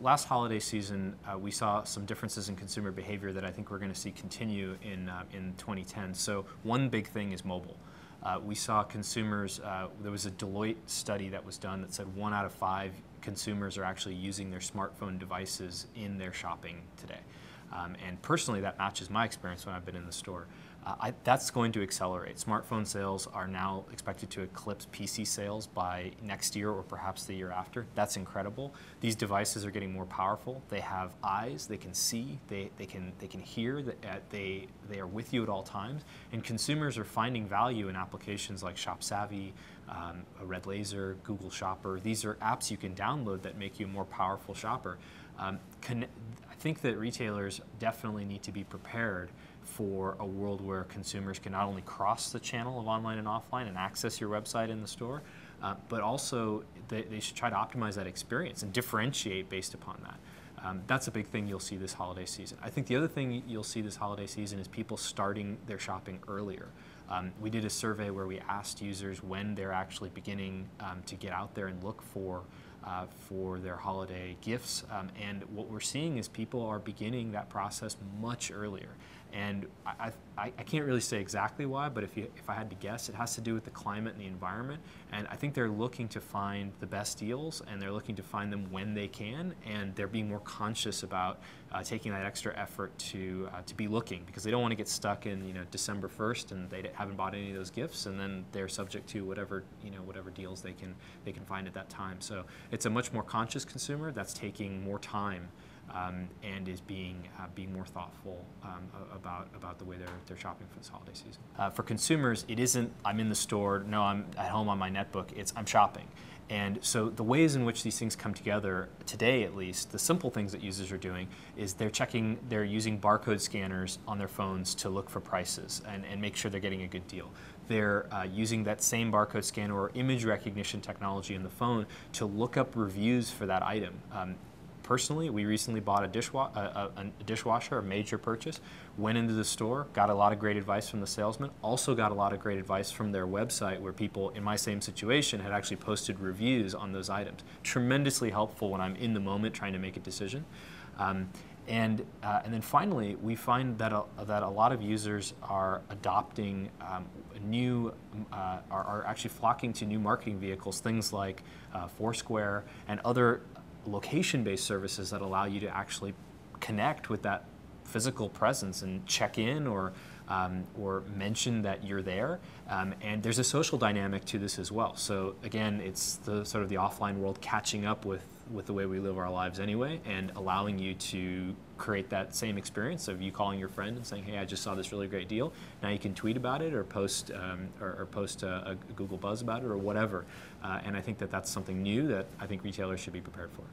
last holiday season, we saw some differences in consumer behavior that I think we're going to see continue in 2010. So one big thing is mobile. We saw consumers, there was a Deloitte study that was done that said 1 out of 5 consumers are actually using their smartphone devices in their shopping today. And personally, that matches my experience when I've been in the store. That's going to accelerate. Smartphone sales are now expected to eclipse PC sales by next year or perhaps the year after. That's incredible. These devices are getting more powerful. They have eyes, they can see, they can hear, they are with you at all times. And consumers are finding value in applications like Shop Savvy, a Red Laser, Google Shopper. These are apps you can download that make you a more powerful shopper. I think that retailers definitely need to be prepared for a world where consumers can not only cross the channel of online and offline and access your website in the store, but also they should try to optimize that experience and differentiate based upon that. That's a big thing you'll see this holiday season. I think the other thing you'll see this holiday season is people starting their shopping earlier. We did a survey where we asked users when they're actually beginning to get out there and look for their holiday gifts, and what we're seeing is people are beginning that process much earlier. And I can't really say exactly why, but if I had to guess, it has to do with the climate and the environment. And I think they're looking to find the best deals, and they're looking to find them when they can, and they're being more conscious about taking that extra effort to be looking, because they don't want to get stuck in December 1st and they haven't bought any of those gifts, and then they're subject to whatever deals they can find at that time. So it's a much more conscious consumer that's taking more time. And is being more thoughtful about the way they're shopping for this holiday season. For consumers, it isn't I'm in the store, no, I'm at home on my netbook, it's I'm shopping. And so the ways in which these things come together, today at least, the simple things that users are doing is they're using barcode scanners on their phones to look for prices and make sure they're getting a good deal. They're using that same barcode scanner or image recognition technology in the phone to look up reviews for that item. Personally, we recently bought a dishwasher, a major purchase, went into the store, got a lot of great advice from the salesman, also got a lot of great advice from their website where people in my same situation had actually posted reviews on those items. Tremendously helpful when I'm in the moment trying to make a decision. And then finally, we find that a lot of users are adopting are actually flocking to new marketing vehicles, things like Foursquare and other location-based services that allow you to actually connect with that physical presence and check in or mention that you're there. And there's a social dynamic to this as well. So again, it's the sort of the offline world catching up with the way we live our lives anyway, and allowing you to create that same experience of you calling your friend and saying, hey, I just saw this really great deal. Now you can tweet about it or post a Google Buzz about it or whatever. And I think that that's something new that I think retailers should be prepared for.